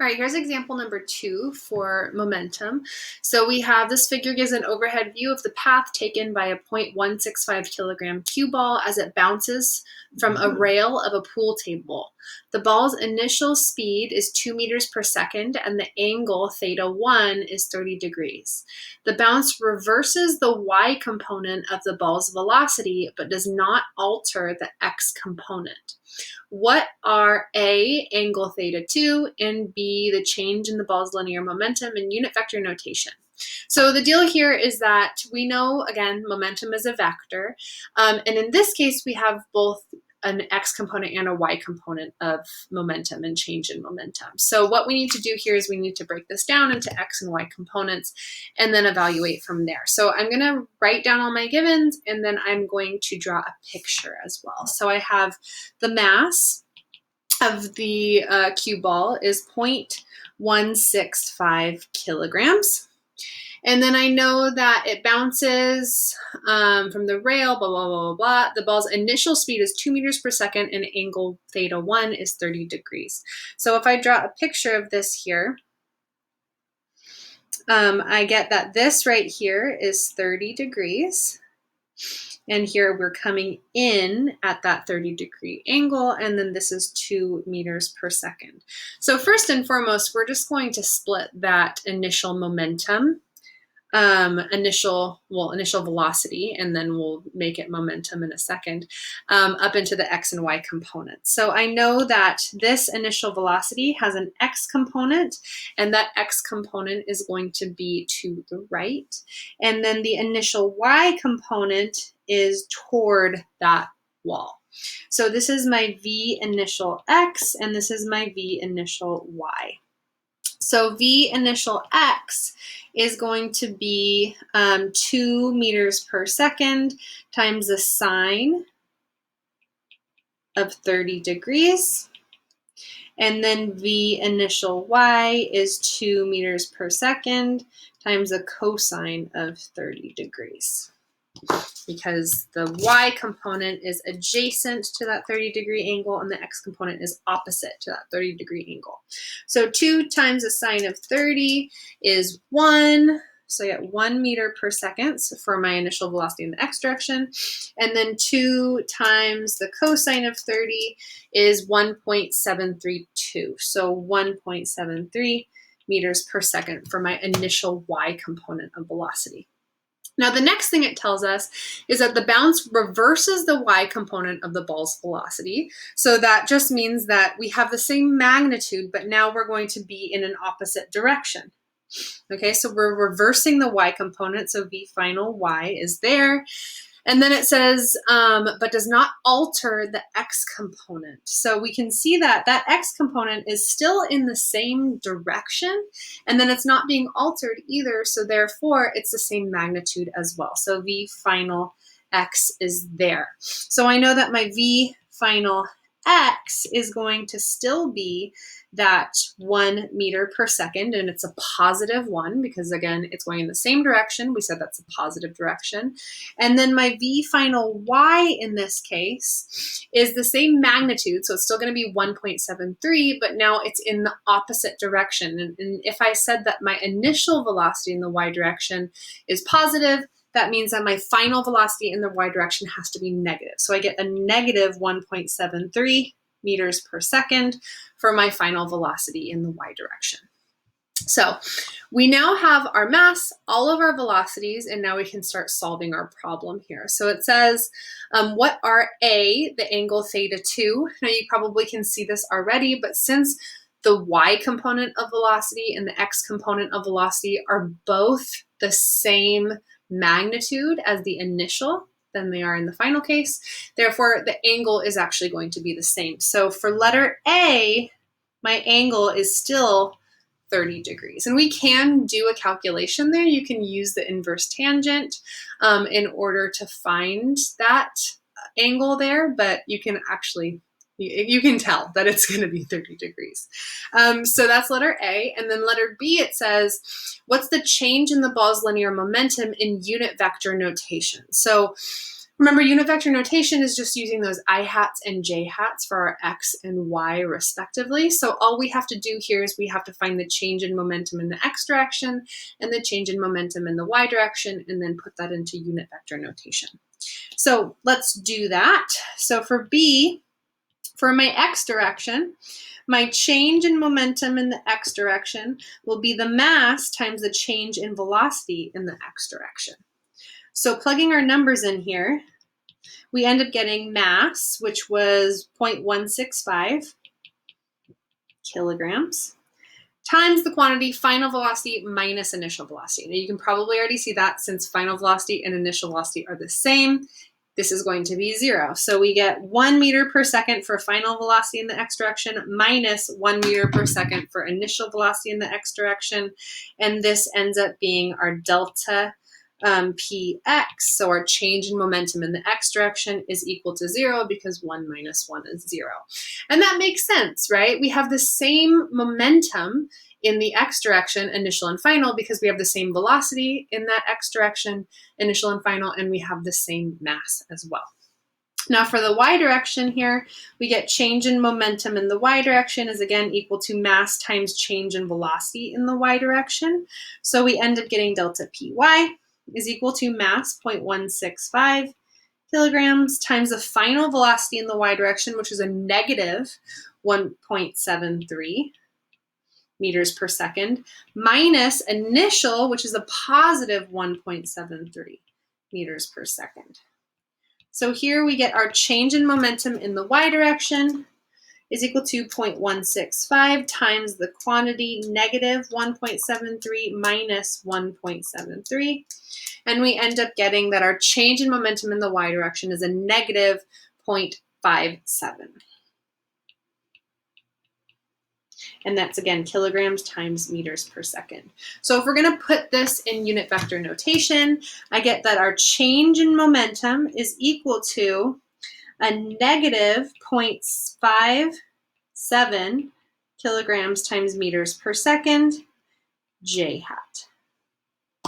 All right, here's example number 2 for momentum. So we have this figure gives an overhead view of the path taken by a 0.165 kilogram cue ball as it bounces from a rail of a pool table. The ball's initial speed is 2 meters per second and the angle theta 1 is 30 degrees. The bounce reverses the y component of the ball's velocity but does not alter the x component. What are A, angle theta 2, and B, the change in the ball's linear momentum in unit vector notation? So the deal here is that we know, again, momentum is a vector. And in this case, we have both an x component and a y component of momentum and change in momentum. So what we need to do here is we need to break this down into x and y components and then evaluate from there. So I'm going to write down all my givens and then I'm going to draw a picture as well. So I have the mass of the cue ball is 0.165 kilograms. And then I know that it bounces from the rail, blah, blah, blah, blah, blah. The ball's initial speed is 2 meters per second and angle theta 1 is 30 degrees. So if I draw a picture of this here, I get that this right here is 30 degrees. And here we're coming in at that 30-degree angle, and then this is 2 meters per second. So first and foremost, we're just going to split that initial momentum, initial velocity, and then we'll make it momentum in a second, up into the x and y components. So I know that this initial velocity has an x component, and that x component is going to be to the right. And then the initial y component is toward that wall. So this is my v initial x, and this is my v initial y. So v initial x is going to be 2 meters per second times the sine of 30 degrees. And then v initial y is 2 meters per second times the cosine of 30 degrees. Because the y component is adjacent to that 30-degree angle and the x component is opposite to that 30-degree angle. So 2 times the sine of 30 is 1. So I get 1 meter per second for my initial velocity in the x direction. And then 2 times the cosine of 30 is 1.732. So 1.73 meters per second for my initial y component of velocity. Now, the next thing it tells us is that the bounce reverses the y component of the ball's velocity. So that just means that we have the same magnitude, but now we're going to be in an opposite direction. Okay, so we're reversing the y component, so v final y is there. And then it says, but does not alter the x component. So we can see that that x component is still in the same direction, and then it's not being altered either, so therefore it's the same magnitude as well. So v final x is there. So I know that my v final x is going to still be that 1 meter per second, and it's a positive 1 because, again, it's going in the same direction. We said that's a positive direction. And then my v final y in this case is the same magnitude, so it's still going to be 1.73, but now it's in the opposite direction. And if I said that my initial velocity in the y direction is positive, that means that my final velocity in the y direction has to be negative. So I get a negative 1.73 meters per second for my final velocity in the y direction. So we now have our mass, all of our velocities, and now we can start solving our problem here. So it says, what are A, the angle theta 2? Now you probably can see this already, but since the y component of velocity and the x component of velocity are both the same magnitude as the initial than they are in the final case. Therefore, the angle is actually going to be the same. So for letter A, my angle is still 30 degrees. And we can do a calculation there. You can use the inverse tangent in order to find that angle there, but you can actually you can tell that it's going to be 30 degrees. So that's letter A. And then letter B, it says, what's the change in the ball's linear momentum in unit vector notation? So Remember, unit vector notation is just using those I hats and j hats for our x and y respectively. So all we have to do here is we have to find the change in momentum in the x direction and the change in momentum in the y direction, and then put that into unit vector notation. So let's do that. So for B, for my x direction, my change in momentum in the x direction will be the mass times the change in velocity in the x direction. So plugging our numbers in here, we end up getting mass, which was 0.165 kilograms, times the quantity final velocity minus initial velocity. Now you can probably already see that since final velocity and initial velocity are the same, this is going to be 0. So we get 1 meter per second for final velocity in the x direction minus 1 meter per second for initial velocity in the x direction. And this ends up being our delta px, so our change in momentum in the x direction is equal to 0 because 1 minus 1 is 0. And that makes sense, right? We have the same momentum in the x direction, initial and final, because we have the same velocity in that x direction, initial and final, and we have the same mass as well. Now for the y direction here, we get change in momentum in the y direction is again equal to mass times change in velocity in the y direction. So we end up getting delta py is equal to mass 0.165 kilograms times the final velocity in the y direction, which is a negative 1.73 meters per second, minus initial, which is a positive 1.73 meters per second. So here we get our change in momentum in the y direction is equal to 0.165 times the quantity negative 1.73 minus 1.73. And we end up getting that our change in momentum in the y direction is a negative 0.57. And that's again kilograms times meters per second. So if we're going to put this in unit vector notation, I get that our change in momentum is equal to a negative 0.57 kilograms times meters per second, j hat.